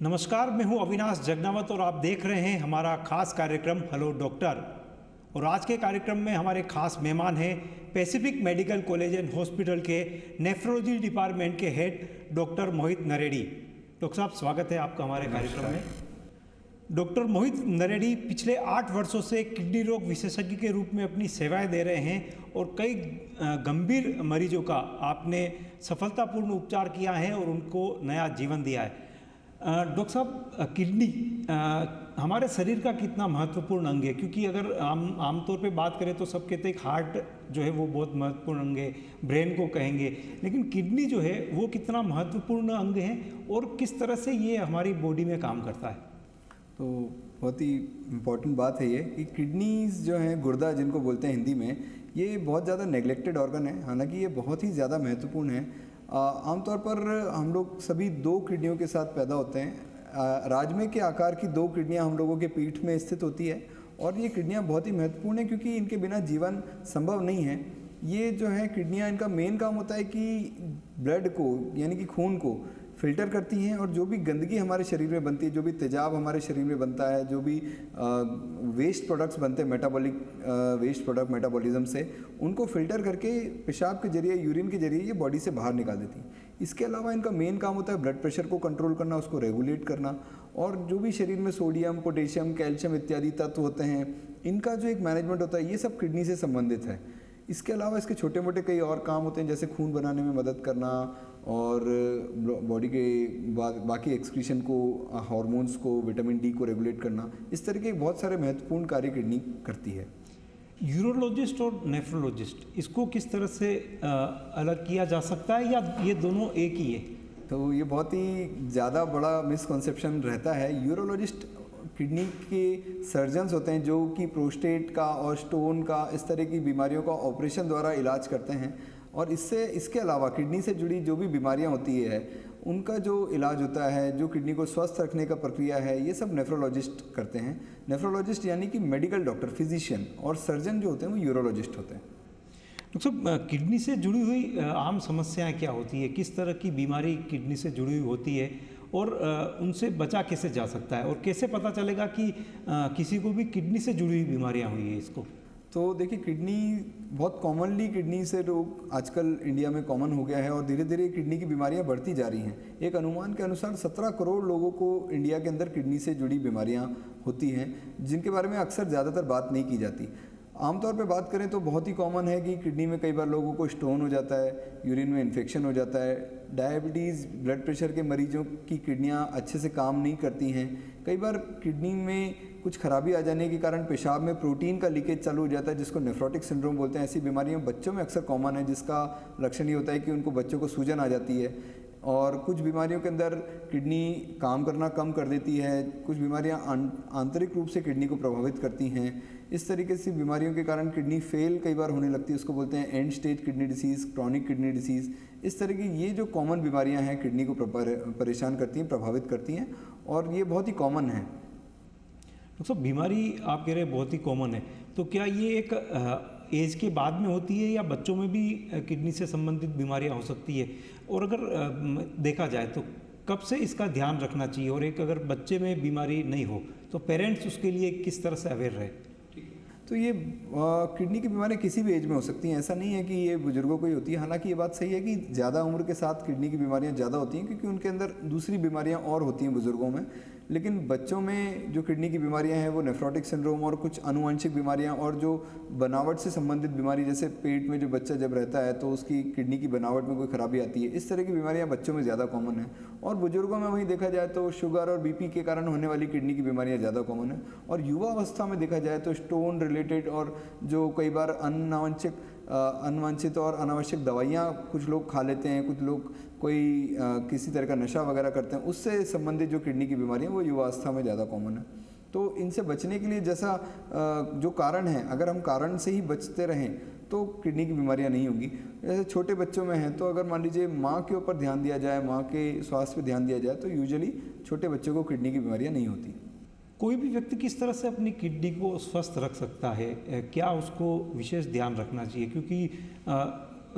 नमस्कार, मैं हूं अविनाश जगनावत और आप देख रहे हैं हमारा खास कार्यक्रम हेलो डॉक्टर। और आज के कार्यक्रम में हमारे खास मेहमान हैं Pacific medical college and hospital के नेफ्रोलॉजी डिपार्टमेंट के हेड डॉक्टर मोहित नरेडी। डॉक्टर साहब, स्वागत है आपका हमारे कार्यक्रम में। डॉक्टर मोहित नरेडी पिछले 8 वर्षों से किडनी रोग विशेषज्ञ के रूप में अपनी सेवाएं दे रहे हैं और कई गंभीर मरीजों का आपने सफलतापूर्ण उपचार किया है और उनको नया जीवन दिया है। डॉक्टर साहब, किडनी हमारे शरीर का कितना महत्वपूर्ण अंग है? क्योंकि अगर आमतौर पे बात करें तो सब कहते हैं हार्ट जो है वो बहुत महत्वपूर्ण अंग है, ब्रेन को कहेंगे, लेकिन किडनी जो है वो कितना महत्वपूर्ण अंग है और किस तरह से ये हमारी बॉडी में काम करता है? तो बहुत ही इम्पॉर्टेंट बात है ये कि किडनीज जो हैं, गुर्दा जिनको बोलते हैं हिंदी में, ये बहुत ज़्यादा नेग्लेक्टेड ऑर्गन है। हालांकि ये बहुत ही ज़्यादा महत्वपूर्ण है। आमतौर पर हम लोग सभी 2 किडनियों के साथ पैदा होते हैं। राजमे के आकार की 2 किडनियाँ हम लोगों के पीठ में स्थित होती है और ये किडनियाँ बहुत ही महत्वपूर्ण हैं क्योंकि इनके बिना जीवन संभव नहीं है। ये जो है किडनियाँ, इनका मेन काम होता है कि ब्लड को यानी कि खून को फिल्टर करती हैं और जो भी गंदगी हमारे शरीर में बनती है, जो भी तेजाब हमारे शरीर में बनता है, जो भी वेस्ट प्रोडक्ट्स बनते हैं, मेटाबॉलिक वेस्ट प्रोडक्ट मेटाबॉलिज्म से, उनको फिल्टर करके पेशाब के जरिए, यूरिन के जरिए ये बॉडी से बाहर निकाल देती हैं। इसके अलावा इनका मेन काम होता है ब्लड प्रेशर को कंट्रोल करना, उसको रेगुलेट करना, और जो भी शरीर में सोडियम, पोटेशियम, कैल्शियम इत्यादि तत्व होते हैं, इनका जो एक मैनेजमेंट होता है, ये सब किडनी से संबंधित है। इसके अलावा इसके छोटे मोटे कई और काम होते हैं, जैसे खून बनाने में मदद करना और बॉडी के बाकी एक्सक्रीशन को, हार्मोन्स को, विटामिन डी को रेगुलेट करना। इस तरह के बहुत सारे महत्वपूर्ण कार्य किडनी करती है। यूरोलॉजिस्ट और नेफ्रोलॉजिस्ट, इसको किस तरह से अलग किया जा सकता है या ये दोनों एक ही है? तो ये बहुत ही ज़्यादा बड़ा मिसकॉन्सेप्शन रहता है। यूरोलॉजिस्ट किडनी के सर्जन्स होते हैं जो कि प्रोस्टेट का और स्टोन का, इस तरह की बीमारियों का ऑपरेशन द्वारा इलाज करते हैं। और इसके अलावा किडनी से जुड़ी जो भी बीमारियां होती है, उनका जो इलाज होता है, जो किडनी को स्वस्थ रखने का प्रक्रिया है, ये सब नेफ्रोलॉजिस्ट करते हैं। नेफ्रोलॉजिस्ट यानी कि मेडिकल डॉक्टर, फिजिशियन, और सर्जन जो होते हैं वो यूरोलॉजिस्ट होते हैं। डॉक्टर साहब, किडनी से जुड़ी हुई आम समस्याएं क्या होती है? किस तरह की बीमारी किडनी से जुड़ी हुई होती है और उनसे बचा कैसे जा सकता है? और कैसे पता चलेगा कि किसी को भी किडनी से जुड़ी हुई बीमारियां हुई है इसको? तो देखिए, किडनी बहुत कॉमनली, किडनी से रोग आजकल इंडिया में कॉमन हो गया है और धीरे धीरे किडनी की बीमारियां बढ़ती जा रही हैं। एक अनुमान के अनुसार 17 करोड़ लोगों को इंडिया के अंदर किडनी से जुड़ी बीमारियां होती हैं, जिनके बारे में अक्सर ज़्यादातर बात नहीं की जाती। आमतौर पे बात करें तो बहुत ही कॉमन है कि किडनी में कई बार लोगों को स्टोन हो जाता है, यूरिन में इन्फेक्शन हो जाता है, डायबिटीज़, ब्लड प्रेशर के मरीजों की किडनियाँ अच्छे से काम नहीं करती हैं। कई बार किडनी में कुछ खराबी आ जाने के कारण पेशाब में प्रोटीन का लीकेज चालू हो जाता है, जिसको नेफ्रोटिक सिंड्रोम बोलते हैं। ऐसी बीमारियाँ बच्चों में अक्सर कॉमन है, जिसका लक्षण ये होता है कि उनको बच्चों को सूजन आ जाती है। और कुछ बीमारियों के अंदर किडनी काम करना कम कर देती है, कुछ बीमारियां आंतरिक रूप से किडनी को प्रभावित करती हैं। इस तरीके से बीमारियों के कारण किडनी फेल कई बार होने लगती है, उसको बोलते हैं and stage kidney disease, chronic kidney disease. इस तरह की ये जो कॉमन बीमारियां हैं किडनी को परेशान करती हैं, प्रभावित करती हैं, और ये बहुत ही कॉमन है। डॉक्टर साहब, बीमारी आप कह रहे हैं बहुत ही कॉमन है, तो क्या ये एक एज के बाद में होती है या बच्चों में भी किडनी से संबंधित बीमारियां हो सकती है? और अगर देखा जाए तो कब से इसका ध्यान रखना चाहिए? और एक अगर बच्चे में बीमारी नहीं हो तो पेरेंट्स उसके लिए किस तरह से अवेयर रहे? तो ये किडनी की बीमारियाँ किसी भी एज में हो सकती हैं, ऐसा नहीं है कि ये बुजुर्गों को ही होती है। हालांकि ये बात सही है कि ज़्यादा उम्र के साथ किडनी की बीमारियाँ ज़्यादा होती हैं क्योंकि उनके अंदर दूसरी बीमारियाँ और होती हैं बुजुर्गों में। लेकिन बच्चों में जो किडनी की बीमारियाँ हैं वो नेफ्रोटिक सिंड्रोम और कुछ आनुवंशिक बीमारियाँ और जो बनावट से संबंधित बीमारी, जैसे पेट में जो बच्चा जब रहता है तो उसकी किडनी की बनावट में कोई खराबी आती है, इस तरह की बीमारियाँ बच्चों में ज़्यादा कॉमन है। और बुजुर्गों में वहीं देखा जाए तो शुगर और बीपी के कारण होने वाली किडनी की बीमारियाँ ज़्यादा कॉमन है। और युवा अवस्था में देखा जाए तो स्टोन रिलेटेड और जो कई बार अनवांछित और अनावश्यक दवाइयाँ कुछ लोग खा लेते हैं, कुछ लोग कोई किसी तरह का नशा वगैरह करते हैं, उससे संबंधित जो किडनी की बीमारियाँ वो युवावस्था में ज़्यादा कॉमन है। तो इनसे बचने के लिए जैसा जो कारण है, अगर हम कारण से ही बचते रहें तो किडनी की बीमारियाँ नहीं होंगी। जैसे छोटे बच्चों में हैं तो अगर मान लीजिए माँ के ऊपर ध्यान दिया जाए, माँ के स्वास्थ्य पर ध्यान दिया जाए तो यूजुअली छोटे बच्चों को किडनी की बीमारियाँ नहीं होती। कोई भी व्यक्ति किस तरह से अपनी किडनी को स्वस्थ रख सकता है? क्या उसको विशेष ध्यान रखना चाहिए? क्योंकि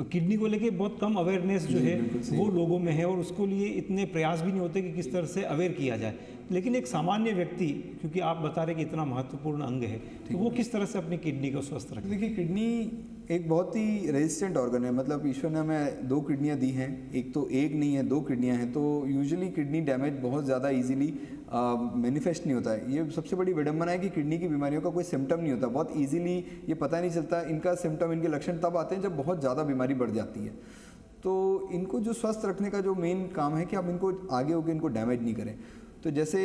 किडनी को लेके बहुत कम अवेयरनेस जो जी, है बिल्कुल सही। वो लोगों में है, और उसको लिए इतने प्रयास भी नहीं होते कि किस तरह से अवेयर किया जाए। लेकिन एक सामान्य व्यक्ति, क्योंकि आप बता रहे कि इतना महत्वपूर्ण अंग है, तो वो किस तरह से अपनी किडनी को स्वस्थ रखे? देखिए, किडनी एक बहुत ही रेजिस्टेंट ऑर्गन है। मतलब ईश्वर ने हमें 2 किडनियाँ दी हैं, एक तो एक नहीं है, 2 किडनियाँ हैं। तो यूजुअली किडनी डैमेज बहुत ज़्यादा इजीली मैनिफेस्ट नहीं होता है। ये सबसे बड़ी विडंबना है कि किडनी की बीमारियों का कोई सिम्टम नहीं होता, बहुत इजीली ये पता नहीं चलता। इनका सिम्टम, इनके लक्षण तब आते हैं जब बहुत ज़्यादा बीमारी बढ़ जाती है। तो इनको जो स्वस्थ रखने का जो मेन काम है कि आप इनको आगे होकर इनको डैमेज नहीं करें। तो जैसे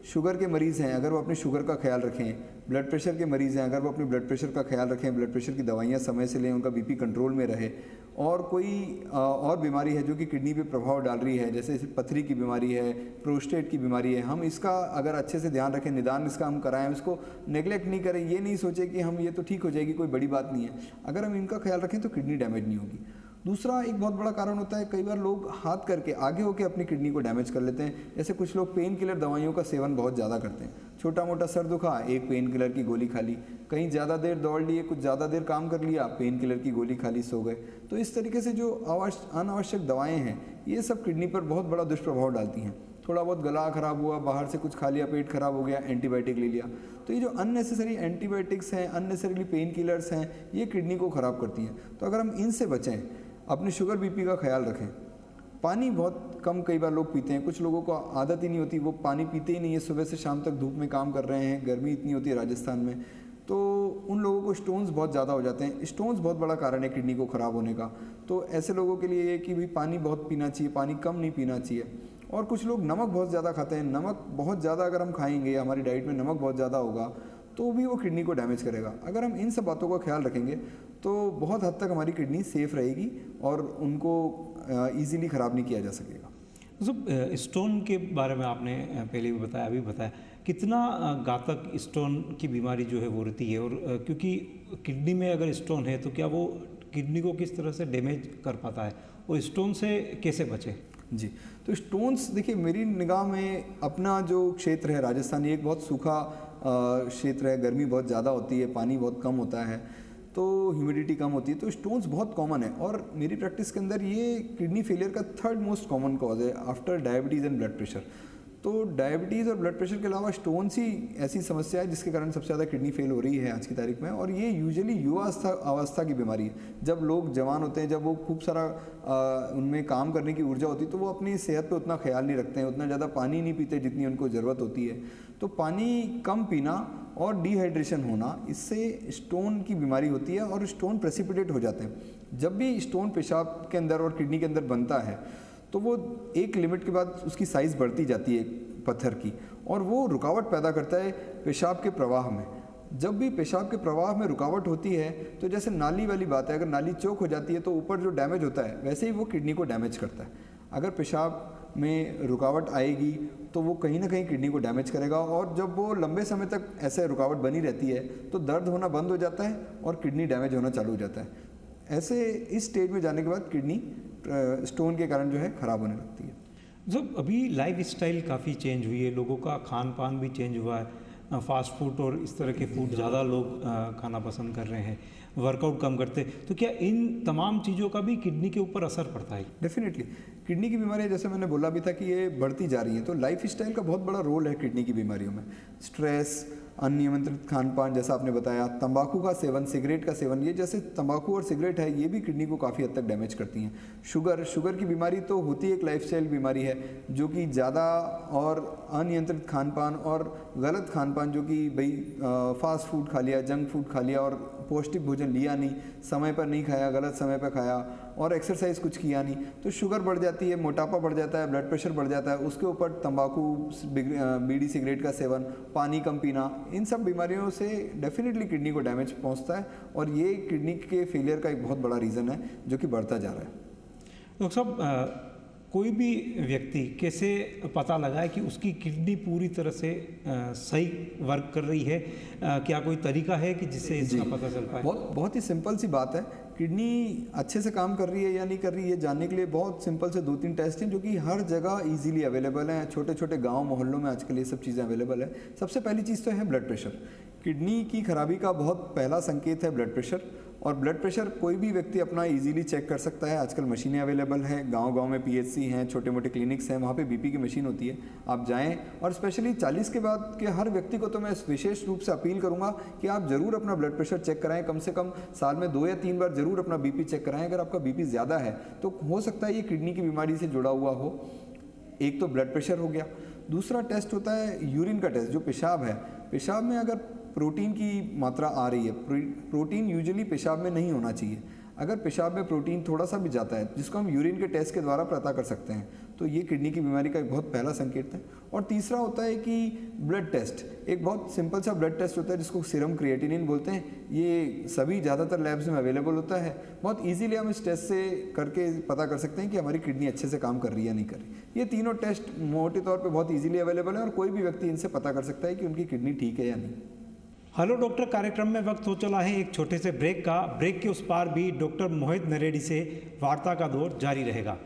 शुगर के मरीज़ हैं, अगर वो अपने शुगर का ख्याल रखें, ब्लड प्रेशर के मरीज़ हैं, अगर वो अपने ब्लड प्रेशर का ख्याल रखें, ब्लड प्रेशर की दवाइयाँ समय से लें, उनका बीपी कंट्रोल में रहे, और कोई और बीमारी है जो कि किडनी पे प्रभाव डाल रही है, जैसे पथरी की बीमारी है, प्रोस्टेट की बीमारी है, हम इसका अगर अच्छे से ध्यान रखें, निदान इसका हम कराएं, उसको नेगलेक्ट नहीं करें, ये नहीं सोचें कि हम ये तो ठीक हो जाएगी, कोई बड़ी बात नहीं है। अगर हम इनका ख्याल रखें तो किडनी डैमेज नहीं होगी। दूसरा एक बहुत बड़ा कारण होता है, कई बार लोग हाथ करके आगे होकर अपनी किडनी को डैमेज कर लेते हैं। जैसे कुछ लोग पेन किलर दवाइयों का सेवन बहुत ज़्यादा करते हैं, छोटा मोटा सर दुखा, एक पेन किलर की गोली खा ली, कहीं ज़्यादा देर दौड़ लिए, कुछ ज़्यादा देर काम कर लिया, पेन किलर की गोली खा ली, सो गए। तो इस तरीके से जो अनावश्यक दवाएँ हैं, ये सब किडनी पर बहुत बड़ा दुष्प्रभाव डालती हैं। थोड़ा बहुत गला खराब हुआ, बाहर से कुछ खा लिया, पेट खराब हो गया, एंटीबायोटिक ले लिया, तो ये जो अननेसेसरी एंटीबायोटिक्स हैं, अननेसेसरी पेन किलर्स हैं, ये किडनी को ख़राब करती हैं। तो अगर हम इनसे बचें, अपने शुगर बीपी का ख्याल रखें, पानी बहुत कम कई बार लोग पीते हैं, कुछ लोगों को आदत ही नहीं होती, वो पानी पीते ही नहीं है, सुबह से शाम तक धूप में काम कर रहे हैं, गर्मी इतनी होती है राजस्थान में, तो उन लोगों को स्टोन्स बहुत ज़्यादा हो जाते हैं। स्टोन्स बहुत बड़ा कारण है किडनी को ख़राब होने का। तो ऐसे लोगों के लिए ये कि भाई पानी बहुत पीना चाहिए, पानी कम नहीं पीना चाहिए। और कुछ लोग नमक बहुत ज़्यादा खाते हैं, नमक बहुत ज़्यादा अगर हम खाएंगे, हमारी डाइट में नमक बहुत ज़्यादा होगा, तो भी वो किडनी को डैमेज करेगा। अगर हम इन सब बातों का ख्याल रखेंगे तो बहुत हद तक हमारी किडनी सेफ़ रहेगी और उनको ईज़िली ख़राब नहीं किया जा सकेगा। मतलब स्टोन के बारे में आपने पहले भी बताया, अभी बताया, कितना घातक स्टोन की बीमारी जो है वो रहती है, और क्योंकि किडनी में अगर स्टोन है तो क्या वो किडनी को किस तरह से डैमेज कर पाता है, और स्टोन से कैसे बचे? जी, तो स्टोन्स, देखिए मेरी निगाह में अपना जो क्षेत्र है राजस्थान, ये एक बहुत सूखा क्षेत्र है, गर्मी बहुत ज़्यादा होती है, पानी बहुत कम होता है, तो ह्यूमिडिटी कम होती है, तो स्टोन्स बहुत कॉमन है। और मेरी प्रैक्टिस के अंदर ये किडनी फेलियर का 3rd मोस्ट कॉमन कॉज है after diabetes and blood pressure. तो डायबिटीज़ और ब्लड प्रेशर के अलावा स्टोन्स ही ऐसी समस्या है जिसके कारण सबसे ज़्यादा किडनी फेल हो रही है आज की तारीख में। और ये यूजुअली युवा अवस्था की बीमारी है। जब लोग जवान होते हैं, जब वो खूब सारा उनमें काम करने की ऊर्जा होती है, तो वो अपनी सेहत पे उतना ख्याल नहीं रखते हैं, उतना ज़्यादा पानी नहीं पीते जितनी उनको ज़रूरत होती है। तो पानी कम पीना और डिहाइड्रेशन होना, इससे स्टोन की बीमारी होती है और स्टोन प्रेसिपिटेट हो जाते हैं। जब भी स्टोन पेशाब के अंदर और किडनी के अंदर बनता है तो वो एक लिमिट के बाद उसकी साइज़ बढ़ती जाती है पत्थर की, और वो रुकावट पैदा करता है पेशाब के प्रवाह में। जब भी पेशाब के प्रवाह में रुकावट होती है, तो जैसे नाली वाली बात है, अगर नाली चौक हो जाती है तो ऊपर जो डैमेज होता है, वैसे ही वो किडनी को डैमेज करता है। अगर पेशाब में रुकावट आएगी तो वो कहीं ना कहीं किडनी को डैमेज करेगा, और जब वो लंबे समय तक ऐसे रुकावट बनी रहती है तो दर्द होना बंद हो जाता है और किडनी डैमेज होना चालू हो जाता है। ऐसे इस स्टेज में जाने के बाद किडनी स्टोन के कारण जो है ख़राब होने लगती है। जब अभी लाइफ स्टाइल काफ़ी चेंज हुई है, लोगों का खान पान भी चेंज हुआ है, फास्ट फूड और इस तरह के फूड ज़्यादा लोग खाना पसंद कर रहे हैं, वर्कआउट कम करते, तो क्या इन तमाम चीज़ों का भी किडनी के ऊपर असर पड़ता है? डेफिनेटली किडनी की बीमारियाँ, जैसे मैंने बोला भी था कि ये बढ़ती जा रही हैं, तो लाइफ स्टाइल का बहुत बड़ा रोल है किडनी की बीमारियों में। स्ट्रेस, अनियमित खान पान, जैसा आपने बताया, तंबाकू का सेवन, सिगरेट का सेवन, ये जैसे तंबाकू और सिगरेट है, ये भी किडनी को काफ़ी हद तक डैमेज करती हैं। शुगर की बीमारी तो होती है, एक लाइफस्टाइल बीमारी है, जो कि ज़्यादा और अनियंत्रित खान पान और गलत खान पान, जो कि भाई फास्ट फूड खा लिया, जंक फूड खा लिया और पौष्टिक भोजन लिया नहीं, समय पर नहीं खाया, गलत समय पर खाया और एक्सरसाइज कुछ किया नहीं, तो शुगर बढ़ जाती है, मोटापा बढ़ जाता है, ब्लड प्रेशर बढ़ जाता है। उसके ऊपर तंबाकू, बीड़ी सिगरेट का सेवन, पानी कम पीना, इन सब बीमारियों से डेफिनेटली किडनी को डैमेज पहुंचता है, और ये किडनी के फेलियर का एक बहुत बड़ा रीज़न है जो कि बढ़ता जा रहा है। डॉक्टर साहब, कोई भी व्यक्ति कैसे पता लगाए कि उसकी किडनी पूरी तरह से सही वर्क कर रही है? क्या कोई तरीका है कि जिससे इसका पता चल पाए? बहुत ही सिंपल सी बात है। किडनी अच्छे से काम कर रही है या नहीं कर रही है जानने के लिए बहुत सिंपल से 2-3 टेस्ट हैं, जो कि हर जगह इजीली अवेलेबल हैं। छोटे छोटे गांव मोहल्लों में आजकल ये सब चीज़ें अवेलेबल है। सबसे पहली चीज़ तो है ब्लड प्रेशर। किडनी की खराबी का बहुत पहला संकेत है ब्लड प्रेशर, और ब्लड प्रेशर कोई भी व्यक्ति अपना इजीली चेक कर सकता है। आजकल मशीनें अवेलेबल हैं, गांव-गांव में पीएचसी हैं, छोटे मोटे क्लिनिक्स हैं, वहाँ पे बीपी की मशीन होती है, आप जाएं। और स्पेशली 40 के बाद के हर व्यक्ति को तो मैं विशेष रूप से अपील करूँगा कि आप ज़रूर अपना ब्लड प्रेशर चेक कराएं। कम से कम साल में 2 या 3 बार ज़रूर अपना बीपी चेक कराएं। अगर आपका बीपी ज़्यादा है तो हो सकता है ये किडनी की बीमारी से जुड़ा हुआ हो। एक तो ब्लड प्रेशर हो गया, दूसरा टेस्ट होता है यूरिन का टेस्ट, जो पेशाब है। पेशाब में अगर प्रोटीन की मात्रा आ रही है, प्रोटीन यूजुअली पेशाब में नहीं होना चाहिए। अगर पेशाब में प्रोटीन थोड़ा सा भी जाता है, जिसको हम यूरिन के टेस्ट के द्वारा पता कर सकते हैं, तो ये किडनी की बीमारी का एक बहुत पहला संकेत है। और तीसरा होता है कि ब्लड टेस्ट, एक बहुत सिंपल सा ब्लड टेस्ट होता है जिसको सीरम क्रिएटिनिन बोलते हैं। ये सभी ज़्यादातर लैब्स में अवेलेबल होता है। बहुत ईजीली हम इस टेस्ट से करके पता कर सकते हैं कि हमारी किडनी अच्छे से काम कर रही है या नहीं कर रही। ये तीनों टेस्ट मोटे तौर पर बहुत ईजिली अवेलेबल है और कोई भी व्यक्ति इनसे पता कर सकता है कि उनकी किडनी ठीक है या नहीं। हेलो डॉक्टर कार्यक्रम में वक्त हो चला है एक छोटे से ब्रेक का। ब्रेक के उस पार भी डॉक्टर मोहित नरेडी से वार्ता का दौर जारी रहेगा।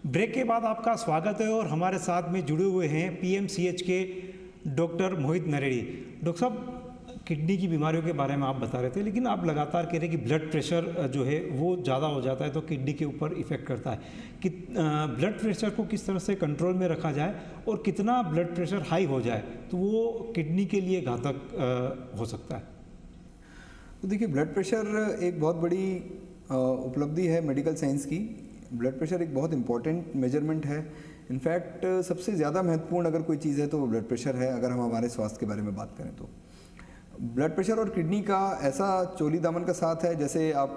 ब्रेक के बाद आपका स्वागत है और हमारे साथ में जुड़े हुए हैं पीएमसीएच के डॉक्टर मोहित नरेडी। डॉक्टर साहब, किडनी की बीमारियों के बारे में आप बता रहे थे, लेकिन आप लगातार कह रहे हैं कि ब्लड प्रेशर जो है वो ज़्यादा हो जाता है तो किडनी के ऊपर इफेक्ट करता है। कि ब्लड प्रेशर को किस तरह से कंट्रोल में रखा जाए और कितना ब्लड प्रेशर हाई हो जाए तो वो किडनी के लिए घातक हो सकता है? तो देखिए, ब्लड प्रेशर एक बहुत बड़ी उपलब्धि है मेडिकल साइंस की। ब्लड प्रेशर एक बहुत इंपॉर्टेंट मेजरमेंट है। इनफैक्ट सबसे ज़्यादा महत्वपूर्ण अगर कोई चीज़ है तो वो ब्लड प्रेशर है, अगर हम हमारे स्वास्थ्य के बारे में बात करें तो। ब्लड प्रेशर और किडनी का ऐसा चोली दामन का साथ है, जैसे आप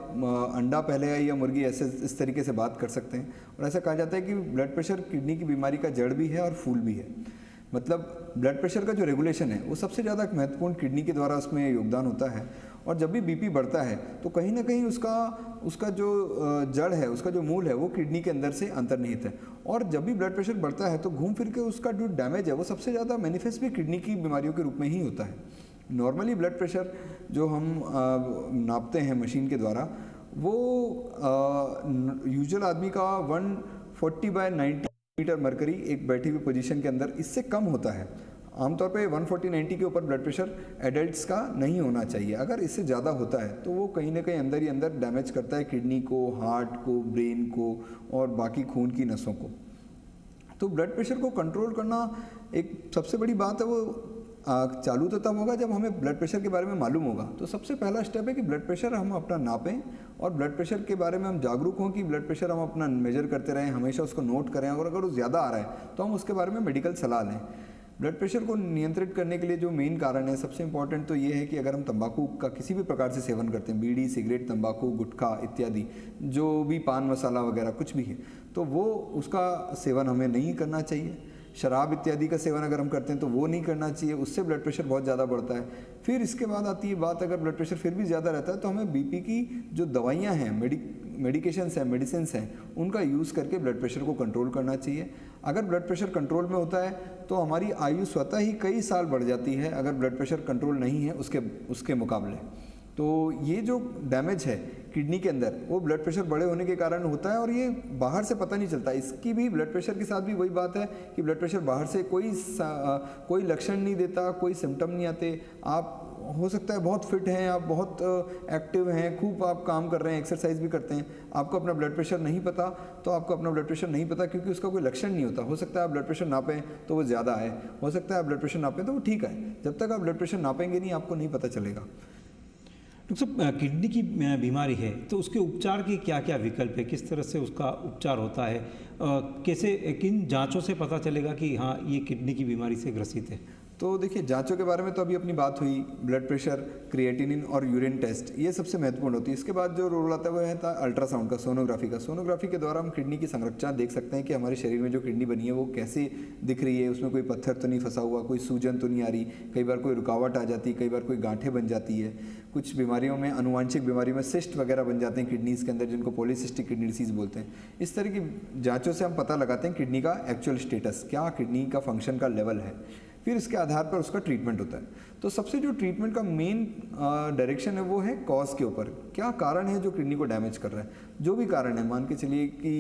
अंडा पहले आई या मुर्गी, ऐसे इस तरीके से बात कर सकते हैं। और ऐसा कहा जाता है कि ब्लड प्रेशर किडनी की बीमारी का जड़ भी है और फूल भी है। मतलब ब्लड प्रेशर का जो रेगुलेशन है वो सबसे ज़्यादा महत्वपूर्ण किडनी के द्वारा उसमें योगदान होता है। और जब भी बीपी बढ़ता है तो कहीं ना कहीं उसका जो जड़ है, उसका जो मूल है, वो किडनी के अंदर से अंतर्निहित है। और जब भी ब्लड प्रेशर बढ़ता है तो घूम फिर के उसका जो डैमेज है वो सबसे ज़्यादा मैनिफेस्ट भी किडनी की बीमारियों के रूप में ही होता है। नॉर्मली ब्लड प्रेशर जो हम नापते हैं मशीन के द्वारा, वो यूजुअल आदमी का 140/90 मीटर मरकरी एक बैठी हुई पोजीशन के अंदर, इससे कम होता है। आमतौर पे 140/90 के ऊपर ब्लड प्रेशर एडल्ट्स का नहीं होना चाहिए। अगर इससे ज़्यादा होता है तो वो कहीं ना कहीं अंदर ही अंदर डैमेज करता है किडनी को, हार्ट को, ब्रेन को और बाकी खून की नसों को। तो ब्लड प्रेशर को कंट्रोल करना एक सबसे बड़ी बात है। वो चालू तो तब होगा जब हमें ब्लड प्रेशर के बारे में मालूम होगा। तो सबसे पहला स्टेप है कि ब्लड प्रेशर हम अपना नापें और ब्लड प्रेशर के बारे में हम जागरूक हों कि ब्लड प्रेशर हम अपना मेजर करते रहें, हमेशा उसको नोट करें, और अगर वो ज़्यादा आ रहा है तो हम उसके बारे में मेडिकल सलाह लें। ब्लड प्रेशर को नियंत्रित करने के लिए जो मेन कारण है, सबसे इंपॉर्टेंट तो ये है कि अगर हम तंबाकू का किसी भी प्रकार से सेवन करते हैं, बीड़ी, सिगरेट, तंबाकू, गुटखा इत्यादि, जो भी पान मसाला वगैरह कुछ भी है, तो वो उसका सेवन हमें नहीं करना चाहिए। शराब इत्यादि का सेवन अगर हम करते हैं तो वो नहीं करना चाहिए, उससे ब्लड प्रेशर बहुत ज़्यादा बढ़ता है। फिर इसके बाद आती है बात, अगर ब्लड प्रेशर फिर भी ज़्यादा रहता है तो हमें बीपी की जो दवाइयाँ हैं, मेडिकेशंस हैं, मेडिसिन्स हैं, उनका यूज़ करके ब्लड प्रेशर को कंट्रोल करना चाहिए। अगर ब्लड प्रेशर कंट्रोल में होता है तो हमारी आयु स्वतः ही कई साल बढ़ जाती है, अगर ब्लड प्रेशर कंट्रोल नहीं है उसके मुकाबले। तो ये जो डैमेज है किडनी के अंदर, वो ब्लड प्रेशर बड़े होने के कारण होता है, और ये बाहर से पता नहीं चलता। इसकी भी ब्लड प्रेशर के साथ भी वही बात है कि ब्लड प्रेशर बाहर से कोई लक्षण नहीं देता, कोई सिम्टम नहीं आते। आप हो सकता है बहुत फिट हैं, आप बहुत एक्टिव हैं, खूब आप काम कर रहे हैं, एक्सरसाइज भी करते हैं, आपको अपना ब्लड प्रेशर नहीं पता, तो आपको अपना ब्लड प्रेशर नहीं पता क्योंकि उसका कोई लक्षण नहीं होता। हो सकता है आप ब्लड प्रेशर नापें तो वो ज़्यादा है, हो सकता है आप ब्लड प्रेशर नापें तो वो ठीक है। जब तक आप ब्लड प्रेशर नापेंगे नहीं, आपको नहीं पता चलेगा। डॉक्टर साहब, किडनी की बीमारी है तो उसके उपचार के क्या क्या विकल्प है, किस तरह से उसका उपचार होता है, कैसे, किन जांचों से पता चलेगा कि हाँ ये किडनी की बीमारी से ग्रसित है? तो देखिए, जांचों के बारे में तो अभी अपनी बात हुई, ब्लड प्रेशर, क्रिएटिनिन और यूरिन टेस्ट, ये सबसे महत्वपूर्ण होती है। इसके बाद जो रोल आता है वो है अल्ट्रासाउंड का, सोनोग्राफी का। सोनोग्राफी के द्वारा हम किडनी की संरचना देख सकते हैं कि हमारे शरीर में जो किडनी बनी है वो कैसे दिख रही है, उसमें कोई पत्थर तो नहीं फंसा हुआ, कोई सूजन तो नहीं आ रही, कई बार कोई रुकावट आ जाती है, कई बार कोई गांठें बन जाती है, कुछ बीमारियों में, अनुवांशिक बीमारियों में सिस्ट वगैरह बन जाते हैं किडनीज़ के अंदर, जिनको पॉलीसिस्टिक किडनी डिसीज़ बोलते हैं। इस तरह की जाँचों से हम पता लगाते हैं किडनी का एक्चुअल स्टेटस, क्या किडनी का फंक्शन का लेवल है। फिर इसके आधार पर उसका ट्रीटमेंट होता है। तो सबसे जो ट्रीटमेंट का मेन डायरेक्शन है वो है कॉज के ऊपर, क्या कारण है जो किडनी को डैमेज कर रहा है। जो भी कारण है, मान के चलिए कि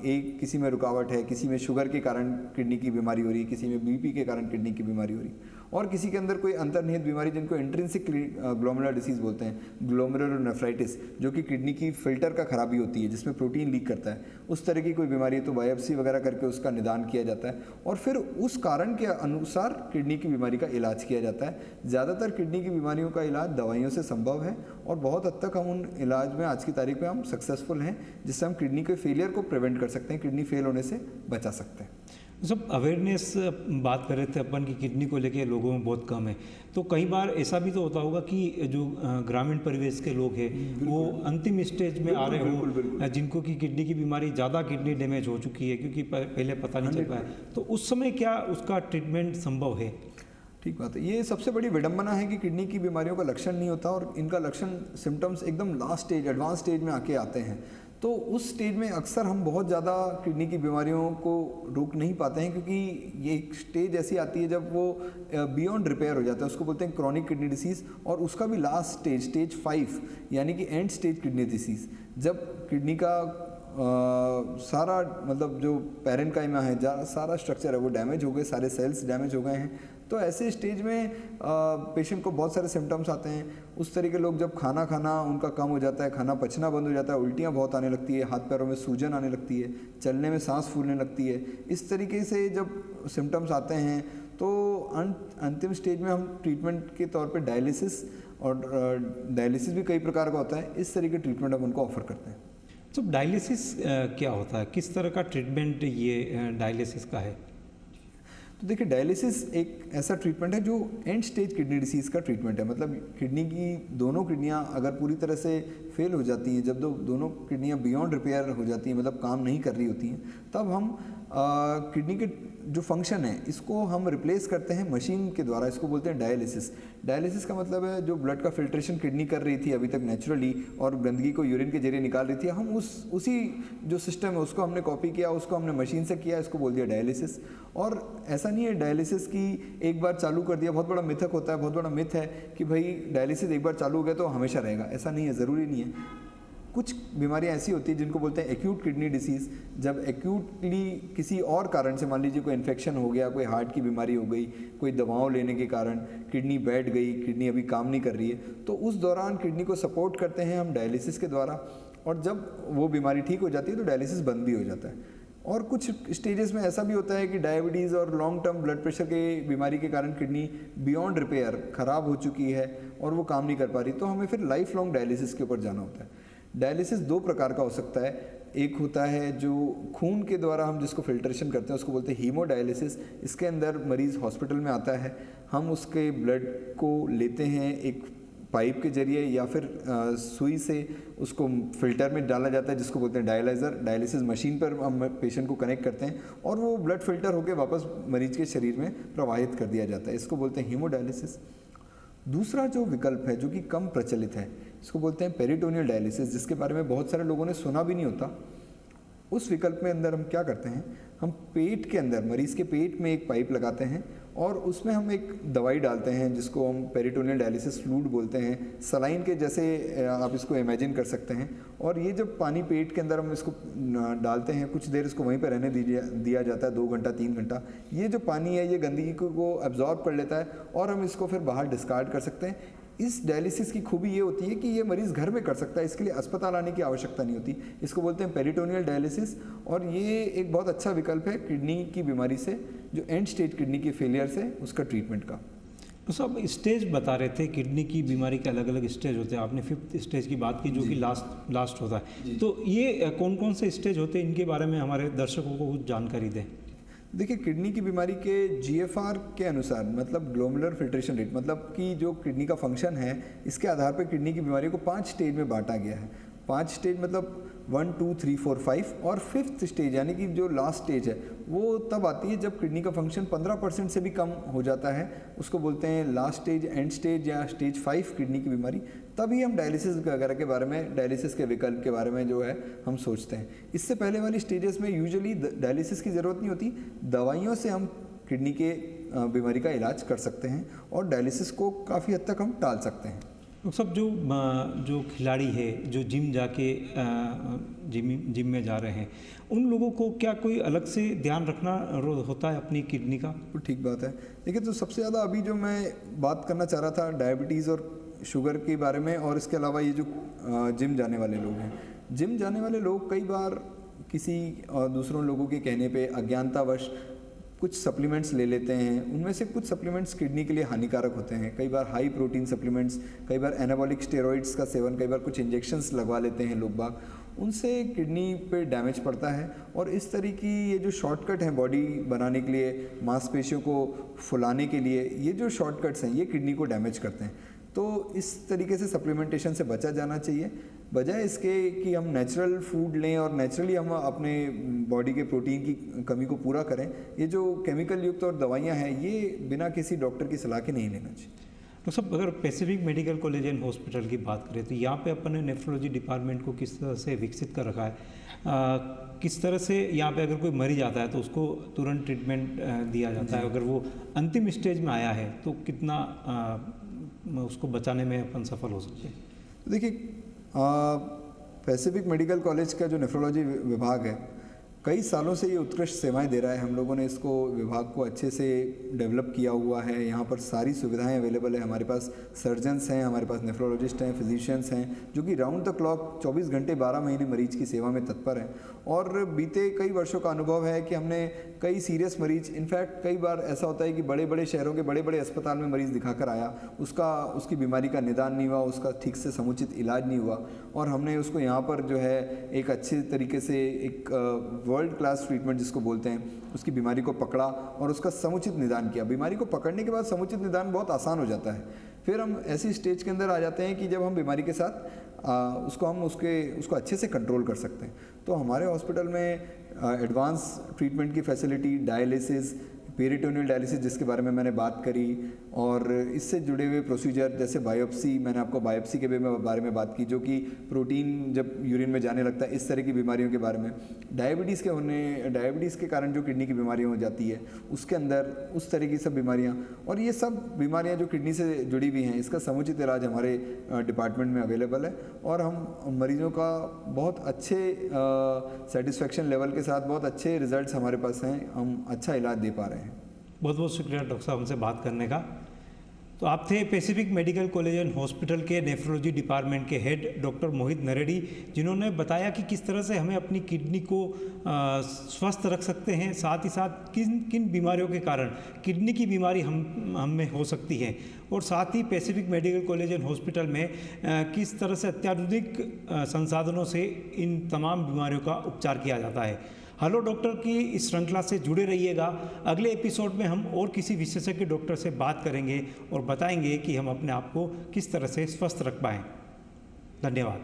एक किसी में रुकावट है, किसी में शुगर के कारण किडनी की बीमारी हो रही है, किसी में बीपी के कारण किडनी की बीमारी हो रही है, और किसी के अंदर कोई अंतर्निहित बीमारी जिनको इंट्रिंसिक ग्लोमेरुलर डिसीज बोलते हैं, ग्लोमेरुलोनेफ्राइटिस, जो कि किडनी की फिल्टर का खराबी होती है जिसमें प्रोटीन लीक करता है, उस तरह की कोई बीमारी है तो बायोप्सी वगैरह करके उसका निदान किया जाता है, और फिर उस कारण के अनुसार किडनी की बीमारी का इलाज किया जाता है। ज़्यादातर किडनी की बीमारियों का इलाज दवाइयों से संभव है, और बहुत हद तक हम उन इलाज में आज की तारीख में हम सक्सेसफुल हैं, जिससे हम किडनी के फेलियर को प्रिवेंट कर सकते हैं, किडनी फेल होने से बचा सकते हैं। सब अवेयरनेस बात कर रहे थे अपन की किडनी को लेके लोगों में बहुत कम है, तो कई बार ऐसा भी तो होता होगा कि जो ग्रामीण परिवेश के लोग हैं वो अंतिम स्टेज में आ रहे हो, जिनको की किडनी की बीमारी, ज़्यादा किडनी डैमेज हो चुकी है क्योंकि पहले पता नहीं चल पाया, तो उस समय क्या उसका ट्रीटमेंट संभव है? ठीक बात है। ये सबसे बड़ी विडंबना है कि किडनी की बीमारियों का लक्षण नहीं होता, और इनका लक्षण, सिम्टम्स एकदम लास्ट स्टेज, एडवांस स्टेज में आके आते हैं। तो उस स्टेज में अक्सर हम बहुत ज़्यादा किडनी की बीमारियों को रोक नहीं पाते हैं, क्योंकि ये एक स्टेज ऐसी आती है जब वो बियॉन्ड रिपेयर हो जाता है, उसको बोलते हैं क्रॉनिक किडनी डिसीज़, और उसका भी लास्ट स्टेज, स्टेज 5, यानी कि एंड स्टेज किडनी डिसीज़, जब किडनी का सारा, मतलब जो पैरेन्काइमा है, सारा स्ट्रक्चर है वो डैमेज हो गए, सारे सेल्स डैमेज हो गए हैं। तो ऐसे स्टेज में पेशेंट को बहुत सारे सिम्टम्स आते हैं। उस तरह के लोग जब खाना खाना उनका कम हो जाता है, खाना पचना बंद हो जाता है, उल्टियाँ बहुत आने लगती है, हाथ पैरों में सूजन आने लगती है, चलने में सांस फूलने लगती है, इस तरीके से जब सिम्टम्स आते हैं तो अंतिम स्टेज में हम ट्रीटमेंट के तौर पे डायलिसिस, और डायलिसिस भी कई प्रकार का होता है, इस तरह के ट्रीटमेंट हम उनको ऑफर करते हैं। तो डायलिसिस क्या होता है, किस तरह का ट्रीटमेंट ये डायलिसिस का है? तो देखिए, डायलिसिस एक ऐसा ट्रीटमेंट है जो एंड स्टेज किडनी डिसीज़ का ट्रीटमेंट है। मतलब किडनी की दोनों किडनियाँ अगर पूरी तरह से फेल हो जाती हैं, जब दोनों किडनियाँ बियॉन्ड रिपेयर हो जाती हैं, मतलब काम नहीं कर रही होती हैं, तब हम किडनी के जो फंक्शन है इसको हम रिप्लेस करते हैं मशीन के द्वारा, इसको बोलते हैं डायलिसिस। डायलिसिस का मतलब है जो ब्लड का फिल्ट्रेशन किडनी कर रही थी अभी तक नेचुरली, और गंदगी को यूरिन के जरिए निकाल रही थी, हम उसी जो सिस्टम है उसको हमने कॉपी किया, उसको हमने मशीन से किया, इसको बोल दिया डायलिसिस। और ऐसा नहीं है डायलिसिस की एक बार चालू कर दिया, बहुत बड़ा मिथक होता है, बहुत बड़ा मिथ है कि भाई डायलिसिस एक बार चालू हो गया तो हमेशा रहेगा, ऐसा नहीं है, ज़रूरी नहीं है। कुछ बीमारियां ऐसी होती है जिनको बोलते हैं एक्यूट किडनी डिसीज़। जब एक्यूटली किसी और कारण से, मान लीजिए कोई इन्फेक्शन हो गया, कोई हार्ट की बीमारी हो गई, कोई दवाओं लेने के कारण किडनी बैठ गई, किडनी अभी काम नहीं कर रही है, तो उस दौरान किडनी को सपोर्ट करते हैं हम डायलिसिस के द्वारा, और जब वो बीमारी ठीक हो जाती है तो डायलिसिस बंद भी हो जाता है। और कुछ स्टेजेस में ऐसा भी होता है कि डायबिटीज़ और लॉन्ग टर्म ब्लड प्रेशर के बीमारी के कारण किडनी बियॉन्ड रिपेयर ख़राब हो चुकी है और वो काम नहीं कर पा रही, तो हमें फिर लाइफ लॉन्ग डायलिसिस के ऊपर जाना होता है। डायलिसिस दो प्रकार का हो सकता है, एक होता है जो खून के द्वारा हम जिसको फिल्ट्रेशन करते हैं उसको बोलते हैं हीमोडायलिसिस। इसके अंदर मरीज़ हॉस्पिटल में आता है, हम उसके ब्लड को लेते हैं एक पाइप के जरिए या फिर सुई से उसको फिल्टर में डाला जाता है जिसको बोलते हैं डायलाइज़र। डायलिसिस मशीन पर हम पेशेंट को कनेक्ट करते हैं और वो ब्लड फिल्टर होकर वापस मरीज के शरीर में प्रवाहित कर दिया जाता है, इसको बोलते हैं हीमोडायलिसिस। दूसरा जो विकल्प है जो कि कम प्रचलित है, इसको बोलते हैं पेरिटोनियल डायलिसिस, जिसके बारे में बहुत सारे लोगों ने सुना भी नहीं होता। उस विकल्प में अंदर हम क्या करते हैं, हम पेट के अंदर मरीज़ के पेट में एक पाइप लगाते हैं और उसमें हम एक दवाई डालते हैं जिसको हम पेरिटोनियल डायलिसिस फ्लूइड बोलते हैं, सलाइन के जैसे आप इसको इमेजिन कर सकते हैं। और ये जब पानी पेट के अंदर हम इसको डालते हैं, कुछ देर इसको वहीं पर रहने दिया जाता है, 2 घंटा 3 घंटा। ये जो पानी है ये गंदगी को एब्जॉर्ब कर लेता है और हम इसको फिर बाहर डिस्कार्ड कर सकते हैं। इस डायलिसिस की खूबी ये होती है कि ये मरीज़ घर में कर सकता है, इसके लिए अस्पताल आने की आवश्यकता नहीं होती। इसको बोलते हैं पेरिटोनियल डायलिसिस और ये एक बहुत अच्छा विकल्प है किडनी की बीमारी से, जो एंड स्टेज किडनी की फेलियर से उसका ट्रीटमेंट का। तो सब स्टेज बता रहे थे, किडनी की बीमारी के अलग अलग स्टेज होते हैं, आपने 5th स्टेज की बात की जो कि लास्ट होता है। तो ये कौन कौन से स्टेज होते हैं, इनके बारे में हमारे दर्शकों को कुछ जानकारी दें। देखिए, किडनी की बीमारी के GFR के अनुसार, मतलब ग्लोमेरुलर फिल्ट्रेशन रेट, मतलब कि जो किडनी का फंक्शन है, इसके आधार पर किडनी की बीमारी को 5 स्टेज में बांटा गया है। 5 स्टेज मतलब 1, 2, 3, 4, 5 और 5th स्टेज यानी कि जो लास्ट स्टेज है वो तब आती है जब किडनी का फंक्शन 15% से भी कम हो जाता है। उसको बोलते हैं लास्ट स्टेज, एंड स्टेज या स्टेज 5 किडनी की बीमारी। तभी हम डायलिसिस वगैरह के बारे में, डायलिसिस के विकल्प के बारे में जो है हम सोचते हैं। इससे पहले वाली स्टेजेस में यूजुअली डायलिसिस की ज़रूरत नहीं होती, दवाइयों से हम किडनी के बीमारी का इलाज कर सकते हैं और डायलिसिस को काफ़ी हद तक हम टाल सकते हैं। तो सब जो खिलाड़ी है, जो जिम जाके जिम में जा रहे हैं, उन लोगों को क्या कोई अलग से ध्यान रखना होता है अपनी किडनी का? तो ठीक बात है। देखिए, तो सबसे ज़्यादा अभी जो मैं बात करना चाह रहा था डायबिटीज़ और शुगर के बारे में, और इसके अलावा ये जो जिम जाने वाले लोग हैं, जिम जाने वाले लोग कई बार किसी दूसरों लोगों के कहने पे अज्ञानतावश कुछ सप्लीमेंट्स ले लेते हैं। उनमें से कुछ सप्लीमेंट्स किडनी के लिए हानिकारक होते हैं, कई बार हाई प्रोटीन सप्लीमेंट्स, कई बार एनाबॉलिक स्टेरॉइड्स का सेवन, कई बार कुछ इंजेक्शंस लगवा लेते हैं लोग बाग, उनसे किडनी पे डैमेज पड़ता है। और इस तरह की ये जो शॉर्टकट हैं बॉडी बनाने के लिए, मांसपेशियों को फुलाने के लिए, ये जो शॉर्टकट्स हैं ये किडनी को डैमेज करते हैं। तो इस तरीके से सप्लीमेंटेशन से बचा जाना चाहिए, बजाय इसके कि हम नेचुरल फूड लें और नेचुरली हम अपने बॉडी के प्रोटीन की कमी को पूरा करें। ये जो केमिकल युक्त और दवाइयाँ हैं ये बिना किसी डॉक्टर की सलाह के नहीं लेना चाहिए। तो सब अगर Pacific medical college and hospital की बात करें तो यहाँ पे अपन ने नेफ्रोलॉजी डिपार्टमेंट को किस तरह से विकसित कर रखा है, किस तरह से यहाँ पे अगर कोई मरीज आता है तो उसको तुरंत ट्रीटमेंट दिया जाता है, अगर वो अंतिम स्टेज में आया है तो कितना उसको बचाने में अपन सफल हो सकते हैं। देखिए, पैसिफिक मेडिकल कॉलेज का जो नेफ्रोलॉजी विभाग है कई सालों से ये उत्कृष्ट सेवाएं दे रहा है। हम लोगों ने इसको विभाग को अच्छे से डेवलप किया हुआ है। यहाँ पर सारी सुविधाएं अवेलेबल है। हमारे पास सर्जन्स हैं, हमारे पास नेफ्रोलॉजिस्ट हैं, फिजिशियंस हैं, जो कि राउंड द क्लॉक 24 घंटे 12 महीने मरीज की सेवा में तत्पर हैं। और बीते कई वर्षों का अनुभव है कि हमने कई सीरियस मरीज, इनफैक्ट कई बार ऐसा होता है कि बड़े बड़े शहरों के बड़े बड़े अस्पताल में मरीज़ दिखाकर आया, उसकी बीमारी का निदान नहीं हुआ, उसका ठीक से समुचित इलाज नहीं हुआ, और हमने उसको यहाँ पर जो है एक अच्छे तरीके से एक वर्ल्ड क्लास ट्रीटमेंट जिसको बोलते हैं, उसकी बीमारी को पकड़ा और उसका समुचित निदान किया। बीमारी को पकड़ने के बाद समुचित निदान बहुत आसान हो जाता है। फिर हम ऐसी स्टेज के अंदर आ जाते हैं कि जब हम बीमारी के साथ उसको अच्छे से कंट्रोल कर सकते हैं। तो हमारे हॉस्पिटल में एडवांस ट्रीटमेंट की फैसिलिटी, डायलिसिस, पेरिटोनियल डायलिसिस जिसके बारे में मैंने बात करी, और इससे जुड़े हुए प्रोसीजर जैसे बायोप्सी, मैंने आपको बायोप्सी के बारे में बात की, जो कि प्रोटीन जब यूरिन में जाने लगता है, इस तरह की बीमारियों के बारे में, डायबिटीज़ के कारण जो किडनी की बीमारियाँ हो जाती है उसके अंदर उस तरह की सब बीमारियाँ, और ये सब बीमारियाँ जो किडनी से जुड़ी हुई हैं, इसका समुचित इलाज हमारे डिपार्टमेंट में अवेलेबल है। और हम मरीजों का बहुत अच्छे सेटिस्फेक्शन लेवल के साथ बहुत अच्छे रिजल्ट्स हमारे पास हैं, हम अच्छा इलाज दे पा रहे हैं। बहुत बहुत शुक्रिया डॉक्टर साहब हमसे बात करने का। तो आप थे Pacific medical college and hospital के नेफ्रोलॉजी डिपार्टमेंट के हेड डॉक्टर मोहित नरेडी, जिन्होंने बताया कि किस तरह से हमें अपनी किडनी को स्वस्थ रख सकते हैं, साथ ही साथ किन किन बीमारियों के कारण किडनी की बीमारी हम में हो सकती है, और साथ ही Pacific medical college and hospital में किस तरह से अत्याधुनिक संसाधनों से इन तमाम बीमारियों का उपचार किया जाता है। हेलो डॉक्टर की इस श्रृंखला से जुड़े रहिएगा। अगले एपिसोड में हम और किसी विशेषज्ञ डॉक्टर से बात करेंगे और बताएंगे कि हम अपने आप को किस तरह से स्वस्थ रख पाएँ। धन्यवाद।